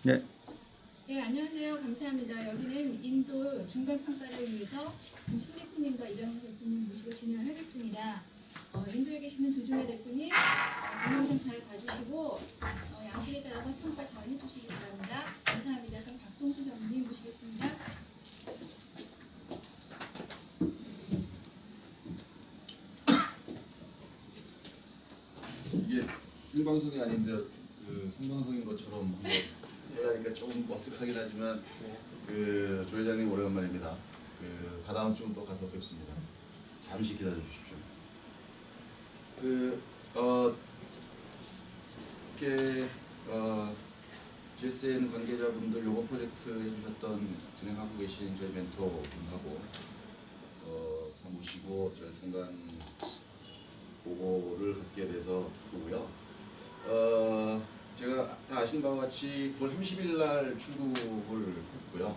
네. 네, 안녕하세요. 감사합니다. 여기는 인도 중간평가를 위해서 신대표님과 이정훈 대표님 모시고 진행을 하겠습니다. 인도에 계시는 조준혜 대표님, 동영상 잘 봐주시고 양식에 따라서 평가 잘 해주시기 바랍니다. 감사합니다. 그럼 박동수 전무님 모시겠습니다. 이게 생방송이 아닌데 그 생방송인 것처럼 한번 해야 하니까 조금 머쓱하긴 하지만 조 회장님 오래간만입니다. 다다음 주는 또 가서 뵙습니다. 잠시 기다려 주십시오. 이렇게 GSN 관계자분들 요거 프로젝트 해주셨던 진행하고 계신 저희 멘토분하고 다 모시고 저희 중간 보고를 갖게 돼서 기쁘고요. 제가 다 아시는 바와 같이 9월 30일 날 출국을 했고요.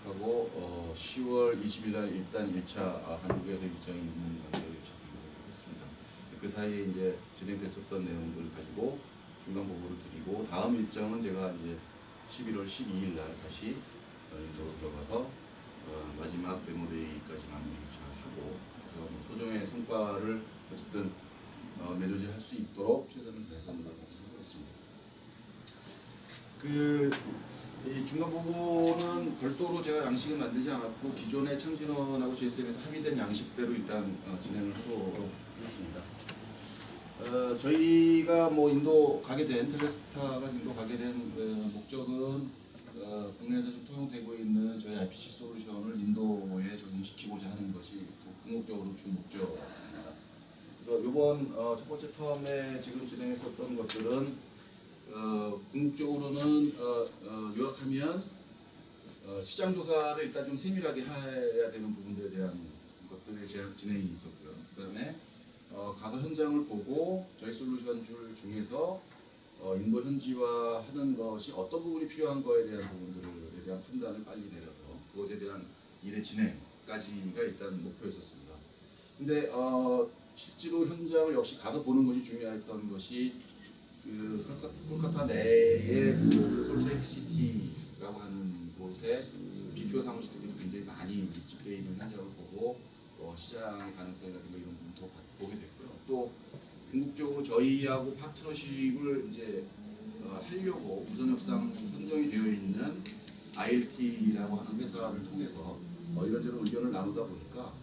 하고 10월 20일 날 일단 1차 한국에서 일정이 있는 관계로 접근을 했습니다. 그 사이에 이제 진행됐었던 내용들을 가지고 중간 보고를 드리고 다음 일정은 제가 이제 11월 12일 날 다시 인도로 들어가서 마지막 데모데이까지 마무리 잘 하고 그래서 소정의 성과를 어쨌든 내조질 할 수 있도록 최선을 다해서 노력하도록 하겠습니다. 이 중간 보고는 별도로 제가 양식을 만들지 않았고 기존의 창진원하고 JSN에서 합의된 양식대로 일단 진행을 하도록 하겠습니다. 저희가 뭐 인도 가게 된 텔레스타가 인도 가게 된 목적은 국내에서 지금 통용되고 있는 저희 IPC 솔루션을 인도에 적용시키고자 하는 것이 궁극적으로 주 목적입니다. 그래서 이번 첫 번째 텀에 지금 진행했었던 것들은 궁극적으로는 요약하면 시장 조사를 일단 좀 세밀하게 해야 되는 부분들에 대한 것들의 진행이 있었고요. 그다음에 가서 현장을 보고 저희 솔루션 줄 중에서 인도 현지화하는 것이 어떤 부분이 필요한 거에 대한 부분들에 대한 판단을 빨리 내려서 그것에 대한 일의 진행까지가 일단 목표였었습니다. 근데 실제로 현장을 역시 가서 보는 것이 중요했던 것이 콜카타 내에 솔트레이크시티라고 하는 곳에 비표 사무실들이 굉장히 많이 밀집되어 있는 현장을 보고 시장의 가능성이 같은 거 이런 부분도 보게 됐고요. 또 궁극적으로 저희하고 파트너십을 이제 하려고 우선 협상 선정이 되어 있는 ILT라고 하는 회사를 통해서 이런저런 의견을 나누다 보니까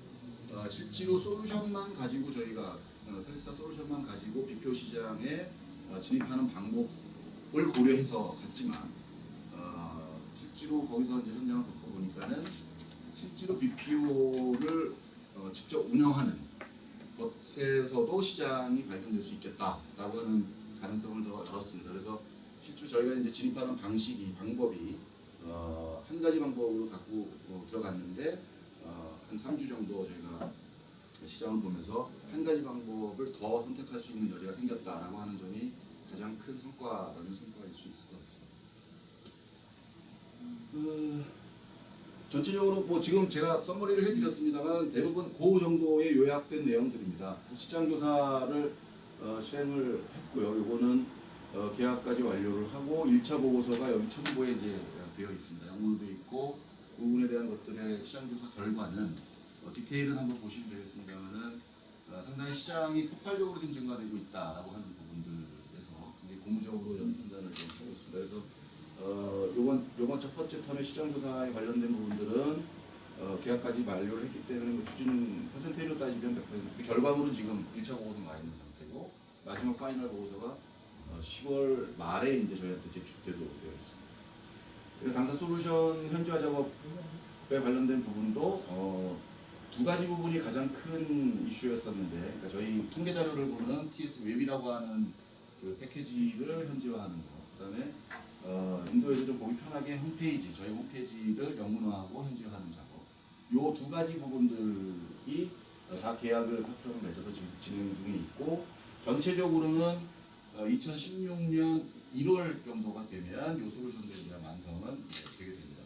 실제로 솔루션만 가지고 저희가 텔레스타 솔루션만 가지고 비표 시장에 진입하는 방법을 고려해서 갔지만 실제로 거기서 이제 현장을 겪어보니까는 실제로 BPO를 직접 운영하는 것에서도 시장이 발견될 수 있겠다라고 하는 가능성을 더 열었습니다. 그래서 실제로 저희가 이제 진입하는 방법이 한 가지 방법으로 갖고 들어갔는데 한 3주 정도 저희가 시장을 보면서 한 가지 방법을 더 선택할 수 있는 여지가 생겼다라고 하는 점이 가장 큰 성과라는 성과일 수 있을 것 같습니다. 전체적으로 뭐 지금 제가 썸머리를 해드렸습니다만 대부분 그 정도의 요약된 내용들입니다. 시장 조사를 실행을 했고요. 요거는 계약까지 완료를 하고 1차 보고서가 여기 첨부에 이제 되어 있습니다. 영문으로 되어 있고 그 부분에 대한 것들의 시장 조사 결과는 디테일은 한번 보시면 되겠습니다만은 상당히 시장이 폭발적으로 지금 증가되고 있다라고 하는 부분들에서 굉장히 고무적으로 판단을 좀 하고 있습니다. 그래서 요번 첫 번째 턴의 시장 조사에 관련된 부분들은 계약까지 만료를 했기 때문에 뭐 추진 퍼센테이로 따지면 100%. 결과물은 지금 1차 보고서 가 있는 상태고 마지막 파이널 보고서가 10월 말에 이제 저희한테 제출되도록 되어 있습니다. 그래서 당사 솔루션 현지화 작업에 관련된 부분도 두 가지 부분이 가장 큰 이슈였었는데, 그러니까 저희 통계 자료를 보는 TS 웹이라고 하는 그 패키지를 현지화하는 거, 그다음에 인도에서 좀 보기 편하게 저희 홈페이지를 영문화하고 현지화하는 작업, 요 두 가지 부분들이 다 계약을 파트너를 맺어서 지금 진행 중에 있고, 전체적으로는 2016년 1월 정도가 되면 요 솔루션들에 대한 완성은 되게 됩니다.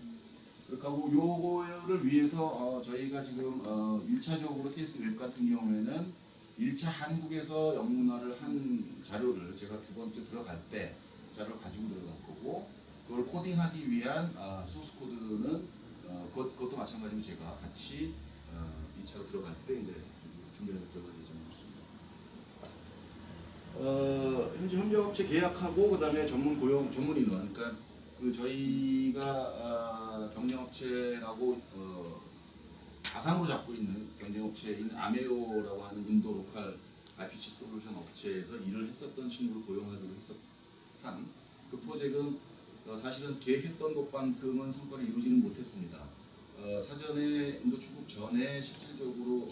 그리고 요거를 위해서 저희가 지금 1차적으로 TS 웹 같은 경우에는 1차 한국에서 영문화를 한 자료를 제가 두 번째 들어갈 때 자료를 가지고 들어갈 거고, 그걸 코딩하기 위한 소스 코드는 그것도 마찬가지로 제가 같이 2차로 들어갈 때 이제 준비해서 들어갈 예정입니다. 현재 협력업체 계약하고 그다음에 전문 고용 전문 인원, 그러니까 그 저희가 경쟁업체라고 가상으로 잡고 있는 경쟁업체인 아메오라고 하는 인도 로컬 RPC 솔루션 업체에서 일을 했었던 친구를 고용하기로 한 그 프로젝트는 사실은 계획했던 것만큼은 성과를 이루지는 못했습니다. 사전에 인도 출국 전에 실질적으로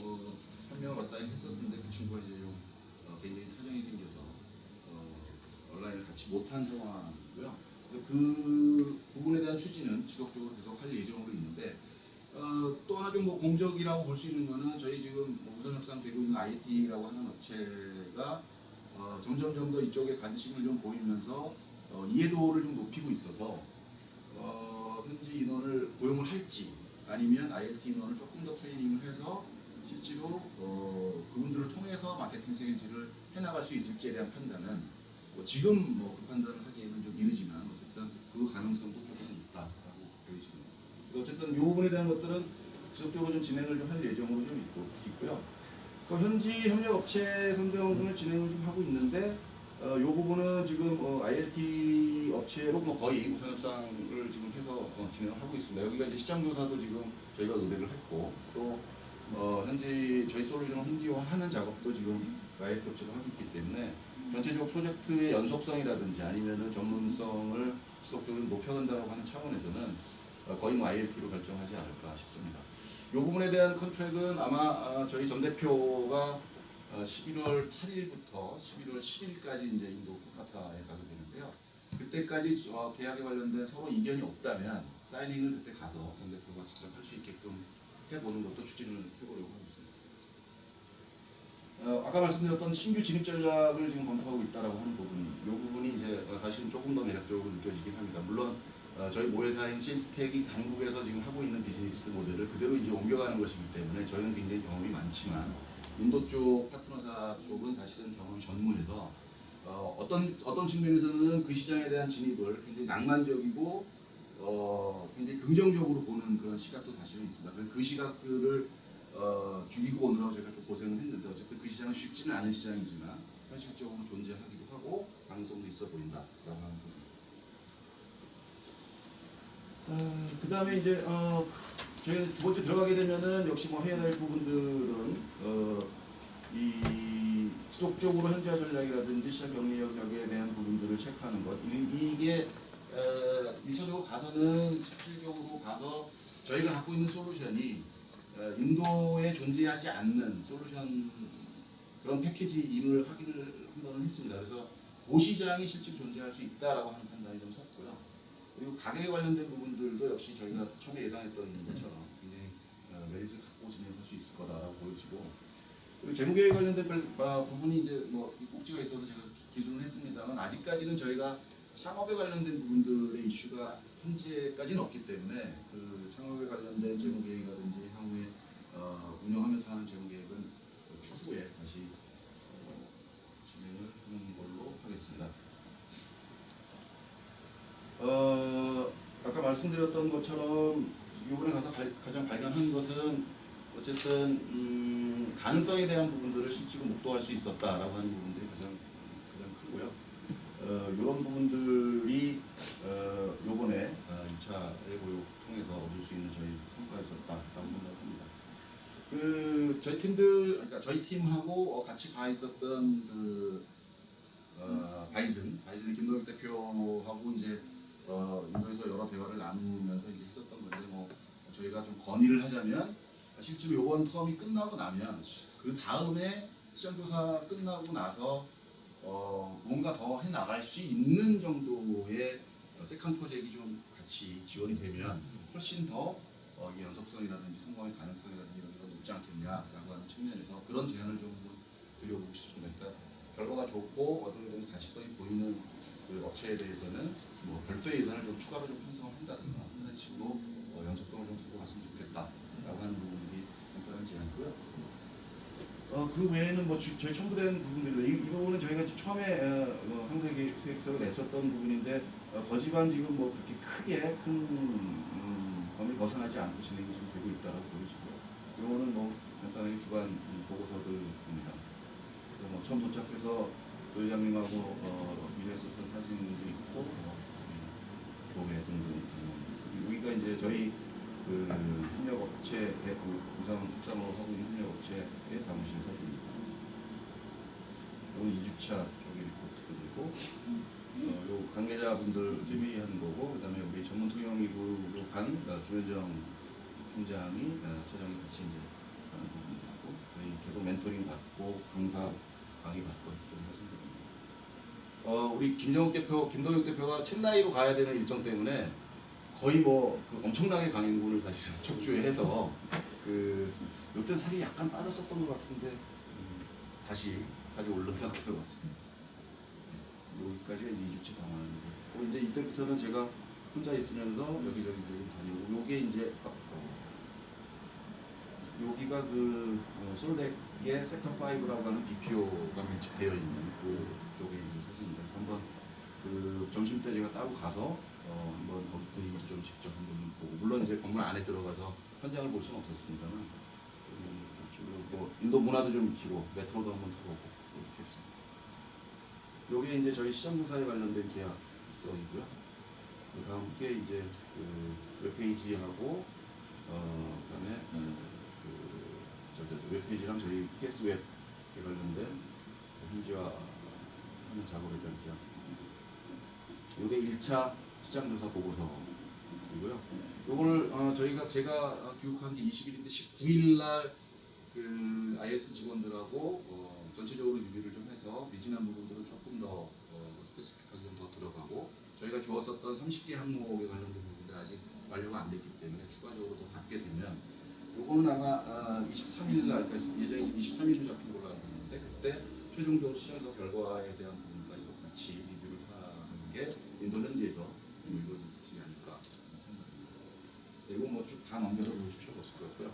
한 명을 어사인했었는데 그 친구가 이제 좀 개인적인 사정이 생겨서 온라인을 같이 못한 상황이고요. 그 부분에 대한 추진은 지속적으로 계속 할 예정으로 있는데 또 하나 좀 뭐 공적이라고 볼 수 있는 거는 저희 지금 우선 협상되고 있는 IT라고 하는 업체가 점점 더 이쪽에 관심을 좀 보이면서 이해도를 좀 높이고 있어서 현지 인원을 고용을 할지 아니면 ILT 인원을 조금 더 트레이닝을 해서 실제로 그분들을 통해서 마케팅 세일즈를 해나갈 수 있을지에 대한 판단은 지금 그 판단을 하기에는 좀 이르지만 어쨌든 그 가능성도 조금 있다라고 보여집니다. 어쨌든 이 부분에 대한 것들은 지속적으로 좀 진행을 좀 할 예정으로 좀 있고요. 현지 협력업체 선정을 진행을 좀 하고 있는데 이 부분은 지금 ILT 업체로 거의 우선 협상을 지금 해서 진행을 하고 있습니다. 여기가 이제 시장 조사도 지금 저희가 의뢰를 했고 또 현재 저희 솔루션을 현지화하는 작업도 지금 ILT 업체가 하고 있기 때문에 전체적으로 프로젝트의 연속성이라든지 아니면은 전문성을 지속적으로 높여간다고 하는 차원에서는 거의 ILT로 결정하지 않을까 싶습니다. 이 부분에 대한 컨트랙은 아마 저희 전 대표가 11월 8일부터 11월 10일까지 이제 인도 콜카타에 가게 되는데요. 그때까지 계약에 관련된 서로 이견이 없다면 사이닝을 그때 가서 전 대표가 직접 할 수 있게끔 해보는 것도 추진을 해보려고 하고 있습니다. 아까 말씀드렸던 신규 진입 전략을 지금 검토하고 있다라고 하는 부분, 이 부분이 이제 사실은 조금 더 매력적으로 느껴지긴 합니다. 물론 저희 모회사인 CNT텍이 한국에서 지금 하고 있는 비즈니스 모델을 그대로 이제 옮겨가는 것이기 때문에 저희는 굉장히 경험이 많지만 인도 쪽 파트너사 쪽은 사실은 경험이 전무해서 어떤 측면에서는 그 시장에 대한 진입을 굉장히 낭만적이고 굉장히 긍정적으로 보는 그런 시각도 사실은 있습니다. 그래서 그 시각들을 죽이고 오느라고 제가 좀 고생을 했는데 어쨌든 그 시장은 쉽지는 않은 시장이지만 현실적으로 존재하기도 하고 가능성도 있어 보인다라고 하는 부분. 그 다음에 이제 저희가 두 번째 들어가게 되면은 역시 뭐 해야 될 부분들은 이 지속적으로 현지화 전략이라든지 시장 격리 영역에 대한 부분들을 체크하는 것. 이게 1차적으로 가서는 실질적으로 가서 저희가 갖고 있는 솔루션이 인도에 존재하지 않는 솔루션 그런 패키지임을 확인을 한번 했습니다. 그래서 그 시장이 실제로 존재할 수 있다라고 하는 판단이 좀 섰고요. 그리고 가격에 관련된 부분들도 역시 저희가 처음에 예상했던 것처럼 굉장히 메리트를 갖고 진행할 수 있을 거다라고 보여지고, 그리고 재무계획에 관련된 부분이 이제 뭐 꼭지가 있어서 제가 기술은 했습니다만 아직까지는 저희가 창업에 관련된 부분들의 이슈가 현재까지는 없기 때문에 그 창업에 관련된 재무계획이라든지 향후에 운영하면서 하는 재무계획은 추후에 다시 진행을 하는 걸로 하겠습니다. 아까 말씀드렸던 것처럼 이번에 가서 가장 발견한 것은 어쨌든 가능성에 대한 부분들을 실제로 목도할 수 있었다라고 하는 부분들이 가장 크고요. 이런 부분들이 요번에 2차 예고를 통해서 얻을 수 있는 저희 성과였었다라고 생각합니다. 저희 팀들, 그러니까 저희 팀하고 같이 가 있었던 바이즌의 김동혁 대표하고 이제 인도에서 여러 대화를 나누면서 이제 했었던 건데, 뭐 저희가 좀 건의를 하자면 실제로 이번 텀이 끝나고 나면 그 다음에 시장조사 끝나고 나서 뭔가 더 해 나갈 수 있는 정도의 세컨 프로젝트가 좀 같이 지원이 되면 훨씬 더 연속성이라든지 성공의 가능성이라든지 이런 게 높지 않겠냐라고 하는 측면에서 그런 제안을 좀 드려보고 싶습니다. 그러니까 결과가 좋고 어느 정도 가시성이 보이는 그 업체에 대해서는 뭐 별도의 예산을 좀 추가로 좀 편성을 한다든가 이런 식으로 연속성을 좀 갖고 갔으면 좋겠다라고 하는 부분이 간단한 제안이고요. 그 외에는 뭐 저희 첨부된 부분들이 이 부분은 저희가 처음에 상세 계획서를 냈었던 부분인데 거지만 지금 뭐 그렇게 크게 큰 범위 벗어나지 않고 진행이 좀 되고 있다고 보여지고요. 이거는 뭐 간단하게 주간 보고서들입니다. 그래서 뭐 처음 도착해서 도회장님하고 일했었던 사진도 있고 교회 등등 여기가 이제 저희 그 협력업체 우선 특산으로 하고 있는 협력업체의 사무실 사진입니다. 이건 2주차 쪽의 리포트이고 요 관계자분들 이제 회의하는 거고 그다음에 우리 전문 통역이부로 간 김현정 팀장이 차장이 같이 이제 하는 부분이고 저희 계속 멘토링 받고 강의 받고 있던 사진들입니다. 우리 김동욱 대표가 첸나이로 가야 되는 일정 때문에 거의 뭐그 엄청나게 강행군을 사실은 척주에 해서 요때 살이 약간 빠졌었던 것 같은데 다시 살이 올른 상태로 왔습니다. 여기까지가 이제 2주차 방안이고 이제 이때부터는 제가 혼자 있으면서 여기저기 좀 다니고 요게 이제 여기가 그 솔렉의 섹터 5라고 하는 BPO가 밀집되어 있는 그 쪽에 있는 사진입니다. 한번 그 점심 때 제가 따로 가서 한번 거기 분위기도 좀 직접 한번 보고 물론 이제 건물 안에 들어가서 현장을 볼 수는 없었습니다만 뭐 인도 문화도 좀 익히고 메트로도 한번 타보고 이렇게 했습니다. 요게 이제 저희 시장조사에 관련된 계약서이고요. 그 다음 게 이제 그 웹페이지하고 그다음에 웹페이지랑 저희 PS 웹에 관련된 현지화하는 작업에 대한 계약입니다. 요게 1차 시장조사 보고서이고요. 요걸 제가 교육한 게 20일인데 19일 날 그 IELTS 직원들하고 전체적으로 리뷰를 좀 해서 미진한 부분들은 조금 더 스페시픽하게 좀 더 들어가고 저희가 주었었던 30개 항목에 관련된 부분들 아직 완료가 안 됐기 때문에 추가적으로 더 받게 되면 요거는 아마 23일 날 예정이 23일로 잡힌 걸로 알고 있는데 그때 최종적으로 시장조사 결과에 대한 부분까지도 같이 리뷰를 하는 게 인도 현지에서 이루어지지 않을까 생각합니다. 이거 뭐 쭉 다 넘겨서 보실 필요가 없을 것 같고요.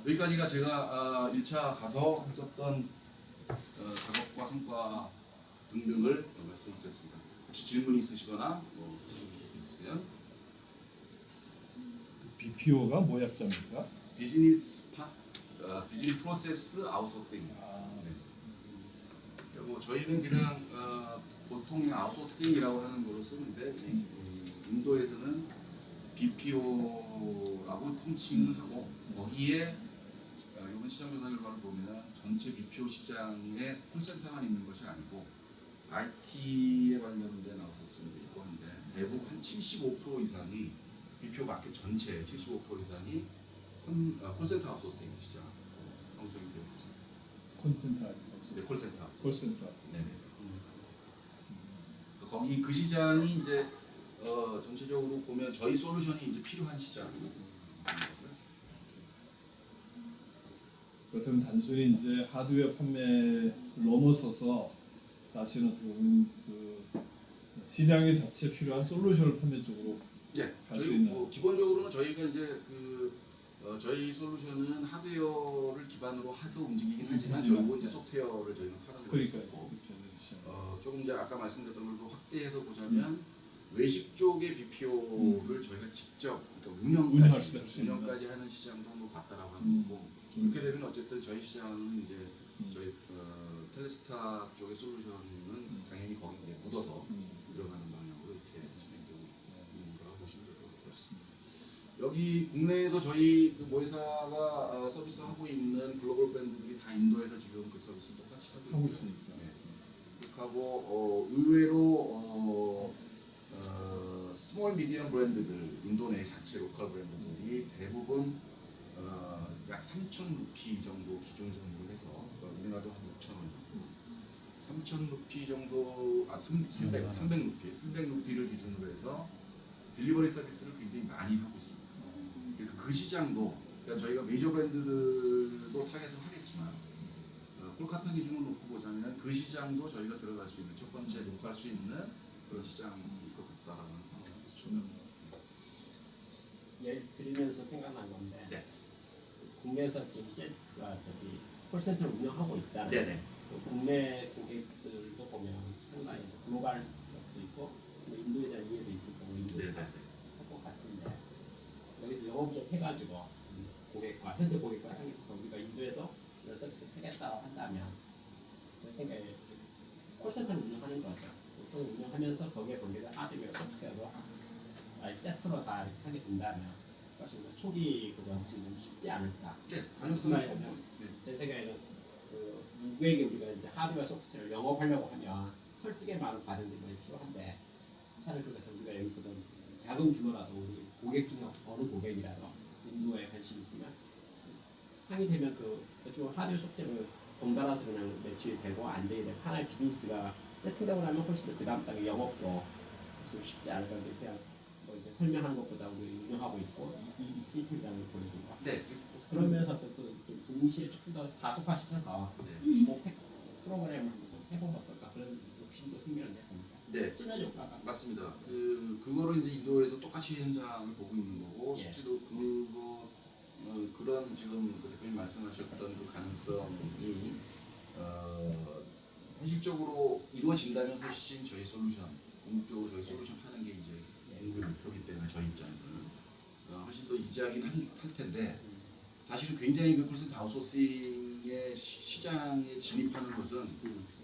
여기까지가 제가 1차 가서 했었던 작업과 성과 등등을 말씀을 드렸습니다. 혹시 질문 있으시거나 질문 있으면 BPO가 뭐 약자입니까? 비즈니스 프로세스 아웃소싱. 네. 뭐 저희는 그냥 보통 아웃소싱이라고 하는 거로 쓰는데 인도에서는 BPO라고 통칭을 하고 거기에 이번 시장조사 결과를 보면 전체 BPO 시장에 콜센터만 있는 것이 아니고 IT에 관련된 아웃소싱도 있고 한데 대부분 한 75% 이상이 BPO 마켓 전체 75% 이상이 콜센터 아웃소싱 시장 형성이 되어 있습니다. 콘텐츠 아웃소싱. 네, 콜센터 아웃소싱. 콜센터 아웃소싱. 네네. 거기 그 시장이 이제 전체적으로 보면 저희 솔루션이 이제 필요한 시장이거든요. 그렇다면 단순히 이제 하드웨어 판매를 넘어서서 사실은 어떻게 보면 그 시장의 자체 필요한 솔루션을 판매 쪽으로 네, 갈 수 저희 있는. 뭐 기본적으로는 저희가 이제 저희 솔루션은 하드웨어를 기반으로 해서 움직이긴 하지만 결국은 이제 소프트웨어를 저희는 파는 거고 조금 이제 아까 말씀드렸던 걸 확대해서 보자면 외식 쪽의 BPO를 저희가 직접 그러니까 운영까지 하는 시장도 한번 봤다라고 하는 거고 그렇게 되면 어쨌든 저희 시장은 이제 저희 텔레스타 쪽의 솔루션은 당연히 거기 이제 묻어서 들어가는 방향으로 이렇게 진행되고 있는 거라고 보시면 될 것 같습니다. 여기 국내에서 저희 그 모회사가 서비스하고 있는 글로벌 브랜드들이 다 인도에서 지금 그 서비스를 똑같이 하고 있으니까. 네. 그렇게 하고 의외로 스몰 미디엄 브랜드들 인도 내 자체 로컬 브랜드들이 대부분 약 3,000 루피 정도 기준선으로 해서 우리나라도 한 6,000원 정도 3,000 루피 정도 300 루피를 기준으로 해서 딜리버리 서비스를 굉장히 많이 하고 있습니다. 그래서 그 시장도 그러니까 저희가 메이저 브랜드들도 타겟을 하겠지만 콜카타 기준으로 놓고 보자면 그 시장도 저희가 들어갈 수 있는 첫 번째 녹할 수 있는 그런 시장일 것 같다라는 생각입니다. 예를 들으면서 생각난 건데 네. 국내에서 지금 셀프가 저기 콜센터를 운영하고 있잖아요. 네네. 국내 고객들도 보면 상당히 글로벌 쪽도 있고 뭐 인도에 대한 이해도 있을 거고 인도에 네, 대한 네. 할것 같은데 여기서 영어 부족해가지고 고객과 현재 고객과 상의해서 우리가 인도에도 이런 서비스 하겠다고 한다면 제 생각에 콜센터를 운영하는 거죠. 보통 운영하면서 거기에 관계된 하드웨어, 소프트웨어로 세트로 다 이렇게 하게 된다면 훨씬 더 초기 그런 지금 쉽지 않을까. 네, 가능성이 무슨 충분히. 말이냐면 네. 제 생각에는 그 누구에게 우리가 이제 하드웨어 소프트웨어를 영업하려고 하면 설득의 많은 과정들이 많이 필요한데 차라리 그래서 우리가 여기서도 작은 규모라도 우리 고객 중에 어느 고객이라도 인도에 관심 있으면 상의되면 그 어찌 보면 하드웨어 소프트웨어를 종달아서 그냥 매출이 되고 안정이 되고 하나의 비즈니스가 세팅되고 나면 훨씬 더 그 다음 단계 영업도 좀 쉽지 않을 건데 그냥 뭐 이제 설명하는 것보다 우리 운영하고 있고 이 시스템이라는 걸 보여주는 거. 네. 그런 면에서 또 동시에 조금 더 가속화시켜서 네. 뭐 프로그램을 좀 해보면 어떨까 그런 욕심도 생기는데 봅니다. 네. 시너지 효과가 맞습니다. 그거를 이제 인도에서 똑같이 현장을 보고 있는 거고 예. 실제로 그런 지금 그 대표님 말씀하셨던 그 가능성이 현실적으로 이루어진다면 훨씬 저희 솔루션 궁극적으로 저희 솔루션 하는 게 이제 공급의 목표이기 때문에 저희 입장에서는 훨씬 더 이지하긴 할 텐데 사실은 굉장히 그 콜센터 아웃소싱의 시장에 진입하는 것은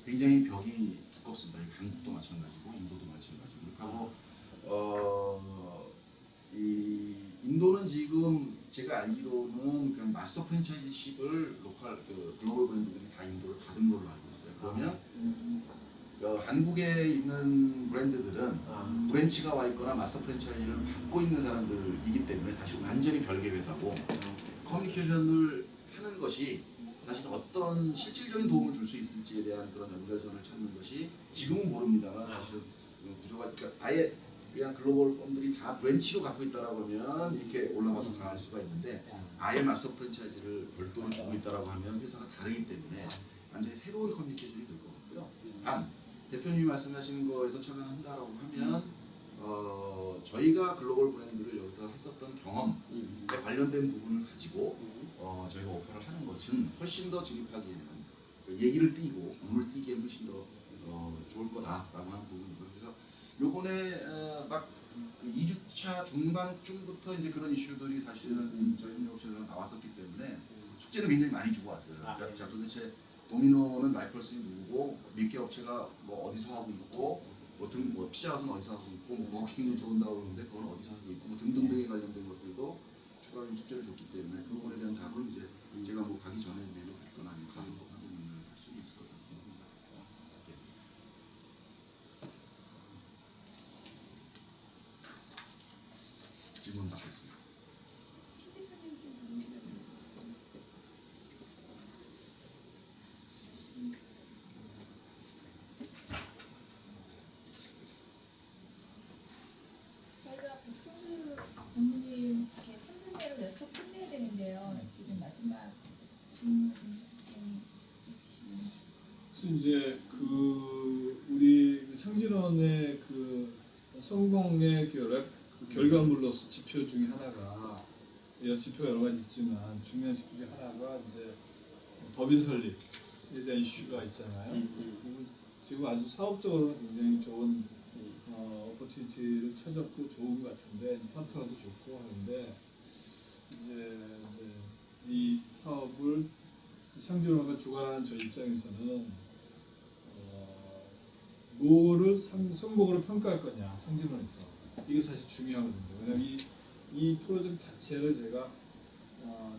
굉장히 벽이 두껍습니다. 한국도 마찬가지고 인도도 마찬가지고 그렇고 이 인도는 지금 제가 알기로는 그냥 마스터 프랜차이즈십을 글로벌 브랜드들이 다 인도를 받은 걸로 알고 있어요. 그러면 한국에 있는 브랜드들은 브랜치가 와 있거나 마스터 프랜차이즈를 받고 있는 사람들이기 때문에 사실 완전히 별개 회사고 커뮤니케이션을 하는 것이 사실 어떤 실질적인 도움을 줄 수 있을지에 대한 그런 연결선을 찾는 것이 지금은 모릅니다만 사실은 구조가 그러니까 아예 그냥 글로벌 펌들이 다 브랜치로 갖고 있다라고 하면 이렇게 올라가서 강할 수가 있는데 아예 마스터 프랜차이즈를 별도로 주고 있다라고 하면 회사가 다르기 때문에 완전히 새로운 커뮤니케이션이 될 거고요. 단 대표님이 말씀하시는 거에서 착안한다라고 하면 저희가 글로벌 브랜드를 여기서 했었던 경험에 관련된 부분을 가지고 저희가 오퍼를 하는 것은 훨씬 더 진입하기에는 얘기를 띄고 눈을 띄기에는 훨씬 더 좋을 거다라고 하는 부분이고요. 그래서 요번에 막 2주차 중반쯤부터 이제 그런 이슈들이 사실은 저희 협력업체들은 나왔었기 때문에 숙제를 굉장히 많이 주고 왔어요. 그러니까 자, 도대체 도미노는 라이펄슨이 누구고 밀게 업체가 뭐 어디서 하고 있고 뭐 피자헛은 어디서 하고 있고 뭐 워킹도 들어온다고 그러는데 그건 어디서 하고 있고 뭐 등등등에 관련된 것들도 추가적인 숙제를 줬기 때문에 그 부분에 대한 답은 이제 제가 뭐 가기 전에 메일로 받거나 아니면 가서 또 확인을 할 수 있을 것 같긴 합니다. 질문 받겠습니다. 신 대표님 좀 들어오시면 저희가 백종수 전무님께 3분 내로 랩터 끝내야 되는데요. 지금 마지막 질문 있으시면. 그래서 이제 우리 창진원의 성공의 그 결과물로서 지표 중에 하나가 지표가 여러 가지 있지만 중요한 지표 중에 하나가 이제 법인 설립에 대한 이슈가 있잖아요. 지금 아주 사업적으로 굉장히 좋은 오퍼튜니티를 찾았고 좋은 것 같은데 파트너도 좋고 하는데 이제 이 사업을 창진원과 주관하는 저희 입장에서는 뭐를 성공으로 평가할 거냐 상진원에서 이게 사실 중요하거든요. 왜냐면 이 프로젝트 자체를 제가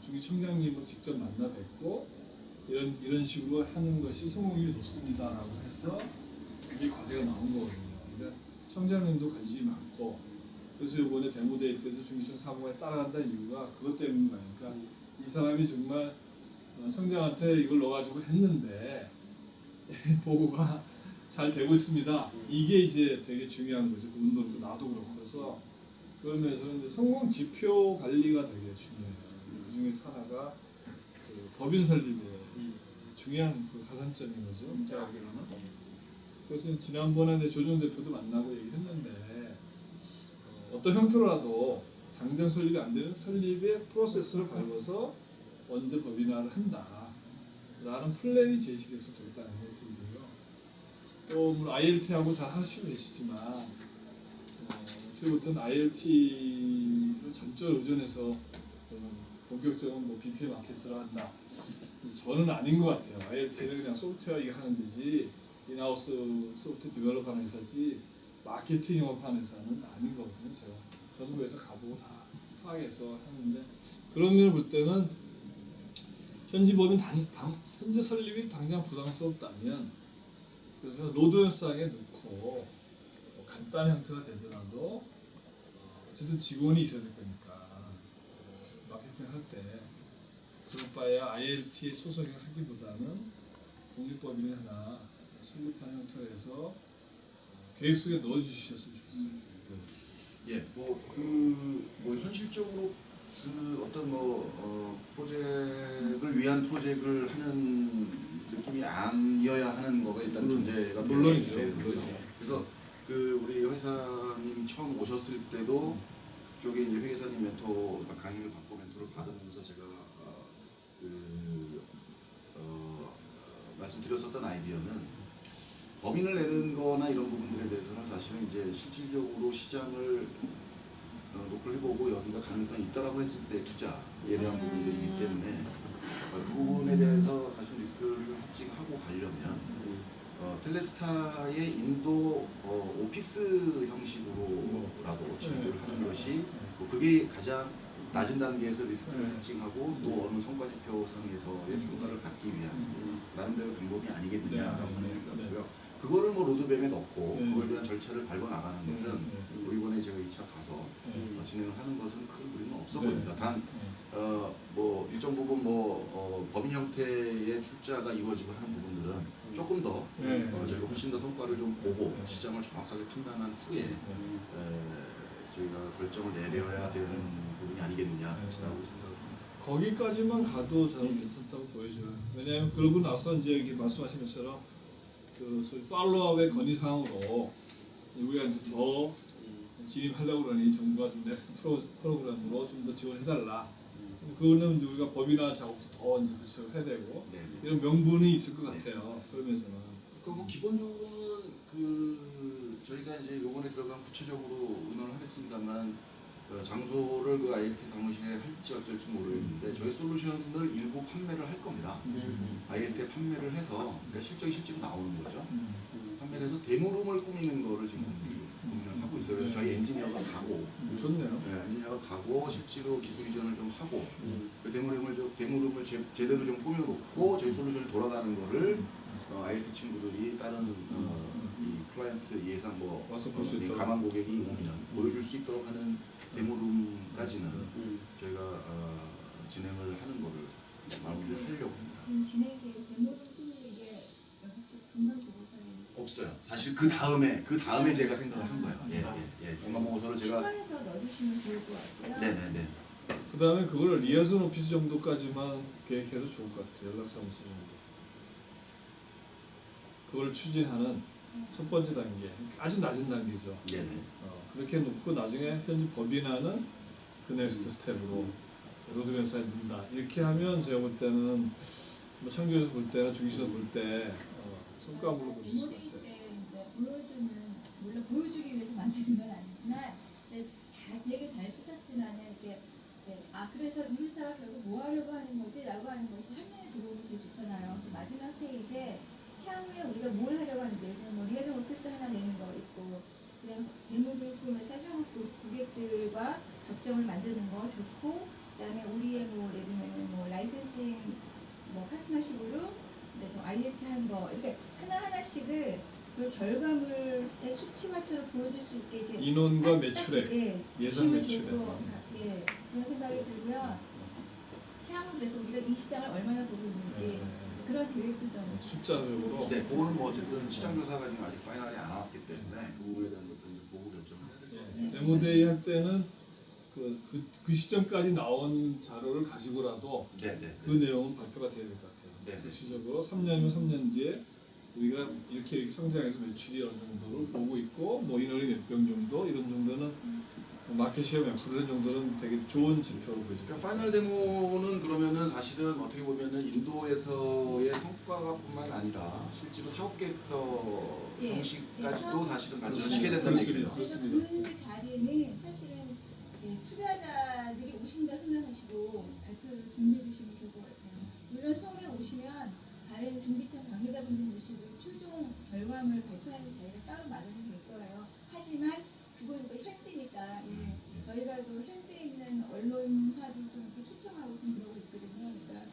중기청장님을 직접 만나 뵙고 이런 식으로 하는 것이 성공률이 좋습니다라고 해서 이 과제가 나온 거거든요. 그러니까 청장님도 관심이 많고 그래서 이번에 데모데이 때도 중기청 사무관에 따라간다는 이유가 그것 때문인 거예요. 그러니까 이 사람이 정말 청장한테 이걸 넣어가지고 했는데 보고가 잘 되고 있습니다. 이게 이제 되게 중요한 거죠. 그분들도 나도 그렇고 그래서 그러면서 이제 성공 지표 관리가 되게 중요해요. 그 중에 하나가 그 법인 설립의 중요한 그 가산점인 거죠. 제가 알기로는. 그래서 지난번에 조정 대표도 만나고 얘기했는데 어떤 형태로라도 당장 설립이 안 되는 설립의 프로세스를 밟아서 언제 법인화를 한다라는 플랜이 제시됐으면 좋겠다는 생각이 들고요. 또 물론 ILT하고 잘 하시고 계시지만 이틀부터는 ILT를 전적으로 의존해서 본격적으로 뭐 BPM 마켓 들어간다. 저는 아닌 것 같아요. ILT는 그냥 소프트웨어 이거 하는 데지 인하우스 소프트 디벨롭하는 회사지 마케팅 영업하는 회사는 아닌 거거든요. 저도 그래서 가보고 다 파악해서 하는데 그런 면을 볼 때는 현지 법인 현재 설립이 당장 부담스럽다면 그래서 로드맵상에 넣고 뭐 간단한 형태가 되더라도 어쨌든 직원이 있어야 될 거니까 마케팅 할 때 그럴 바에야 ILT에 소속을 하기보다는 독립법인을 하나 설립하는 형태로 해서 계획 속에 넣어주셨으면 좋겠어요. 예, 뭐 현실적으로 그 어떤 프로젝트를 위한 프로젝트를 하는 느낌이 아니어야 하는 거가 일단 전제가 물론이죠. 되거든요. 그래서 그 우리 회사님 처음 오셨을 때도 그쪽에 이제 회계사님 멘토 강의를 받고 멘토를 받으면서 제가 말씀드렸었던 아이디어는 법인을 내는 거나 이런 부분들에 대해서는 사실은 이제 실질적으로 시장을 노크를 해보고 여기가 가능성이 있다라고 했을 때 투자에 대한 부분들이기 때문에 그 부분에 대해서 사실 리스크를 해지하고 가려면 텔레스타의 인도 오피스 형식으로라도 진행을 하는 것이 그게 가장 낮은 단계에서 리스크를 해칭하고 또 어느 성과지표상에서의 평가를 받기 위한 나름대로 방법이 아니겠느냐라고 하는 생각이고요. 그거를 뭐 로드맵에 넣고 그거에 대한 절차를 밟아 나가는 것은 우리 이번에 제가 2차 가서 진행을 하는 것은 큰 무리는 없어 보입니다. 단 뭐 일정 부분 법인 형태의 출자가 이루어지고 하는 부분들은 조금 더 저희가 훨씬 더 성과를 좀 보고 시장을 정확하게 판단한 후에 저희가 결정을 내려야 되는 부분이 아니겠느냐라고 생각합니다. 거기까지만 가도 저는 괜찮다고 보여져요. 왜냐하면 그러고 나서 이제 여기 말씀하신 것처럼 그 소위 팔로우업의 건의사항으로 우리가 이제 더 진입하려고 그러니 정부가 좀 넥스트 프로그램으로 좀 더 지원해달라. 그거는 이제 우리가 법이나 작업도 더 이제 구체적으로 해야 되고 이런 명분이 있을 것 같아요. 그러면서는. 뭐 기본적으로는 저희가 이제 이번에 들어간 구체적으로 의논을 하겠습니다만 장소를 그 ILT 사무실에 할지 어쩔지 모르겠는데 저희 솔루션을 일부 판매를 할 겁니다. ILT에 판매를 해서 그러니까 실적이 나오는 거죠. 판매를 해서 데모룸을 꾸미는 거를 지금 고민을 하고 있어요. 그래서 저희 엔지니어가 가고 좋네요. 엔지니어가 가고 실제로 기술 이전을 좀 하고 그 데모룸을 제대로 좀 꾸며놓고 저희 솔루션이 돌아가는 거를 ILT 친구들이 다른 이 클라이언트 예상 와서 볼 수 있도록. 가만 고객이 오면 보여줄 수 있도록 하는 데모룸까지는 저희가 진행을 하는 거를 마무리를 하려고 합니다. 지금 진행 계획 데모룸 이게 영업적 중간 보고서에 없어요. 사실 그 다음에 제가 생각을 한 거예요. 중간 보고서를 제가 추가해서 넣어주시면 좋을 것 같고요. 네네네. 그 다음에 그걸 리아ison 오피스 정도까지만 계획해도 좋을 것 같아요. 연락사무소 정도. 그걸 추진하는 첫 번째 단계, 아주 낮은 단계죠. 네네. 그렇게 놓고 나중에 현지 법인화는 그 넥스트 스텝으로 로드맵사에 넣는다. 이렇게 하면 제가 볼 때는 뭐 청주에서 볼 때나 중기에서 볼 때 성과물로 볼 수 있을 것 데모데이 같아요. 때 이제 보여주는 물론 보여주기 위해서 만드는 건 아니지만 이제 되게 잘 쓰셨지만은 이렇게 그래서 이 회사가 결국 뭐 하려고 하는 거지라고 하는 것이 한눈에 들어오면 제일 좋잖아요. 그래서 마지막 페이지에 향후에 우리가 뭘 하려고 하는지 예를 들면 리아ison 오피스 하나 내는 거 있고 그냥 데모를 꾸면서 향후 고객들과 접점을 만드는 거 좋고 그다음에 우리의 뭐 예를 들면 라이센싱 카스마식으로 저 ILT 한 거 이렇게 하나하나씩을 그 결과물의 수치화처럼 보여줄 수 있게 이렇게 인원과 매출액, 예산 주시면 매출액. 좋을 것 그런 생각이 들고요. 향후 그래서 우리가 이 시장을 얼마나 보고 있는지 그런 계획도 좀 숫자적으로. 네, 그거는 뭐 어쨌든 시장 조사가 지금 아직 파이널이 안 나왔기 때문에 그 부분에 대한 것도 이제 보고 결정을 해야 될 것 같아요. 데모데이 할 때는 그 시점까지 나온 자료를 가지고라도 네네. 그 내용은 발표가 돼야 될 것 같아요. 네. 구체적으로 3년이면 3년 뒤에 우리가 이렇게 성장해서 매출이 어느 정도를 보고 있고 뭐 인원이 몇 명 정도 이런 정도는 마켓 시어 몇 프로 정도는 되게 좋은 지표로 보이죠. 그러니까 파이널 데모는 그러면은 사실은 어떻게 보면은 인도에서의 성과뿐만 아니라 실제로 사업 계획서 예. 형식까지도 예, 사실은 사업 발전시켜야 된다는 그렇습니다. 얘기죠. 그래서 그 자리는 사실은 투자자들이 오신다 생각하시고 발표를 준비해 주시면 좋을 것 같아요. 물론 서울에 오시면 다른 중기청 관계자분들 모시고 최종 결과물 발표하는 자리가 따로 마련이 될 거예요. 하지만 그건 또 현지니까 저희가 그 현지에 있는 언론사도 좀 이렇게 초청하고 지금 그러고 있거든요. 그러니까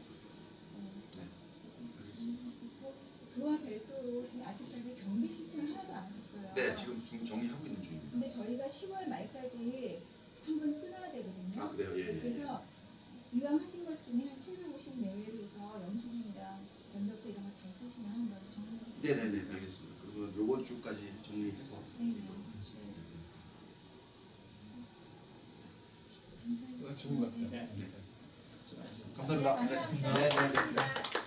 그와 별도로 지금 아직까지 경비 신청을 하나도 안 하셨어요. 네, 지금 정리하고 있는 중입니다. 근데 저희가 10월 말까지 한번 끊어야 되거든요. 아, 그래요? 예, 예. 그래서 이왕 하신 것 중에 한 750 내외로 해서 영수증이랑 변덕서 이런 거 다 있으시면 한번 정리해 주세요. 네네네, 알겠습니다. 그러면 요번 주까지 정리해서 네. 드리도록 하겠습니다. 감사합니다. 좋은 것 같아요. 네. 네. 수고하셨습니다. 감사합니다. 감사합니다. 네, 네, 네. 감사합니다.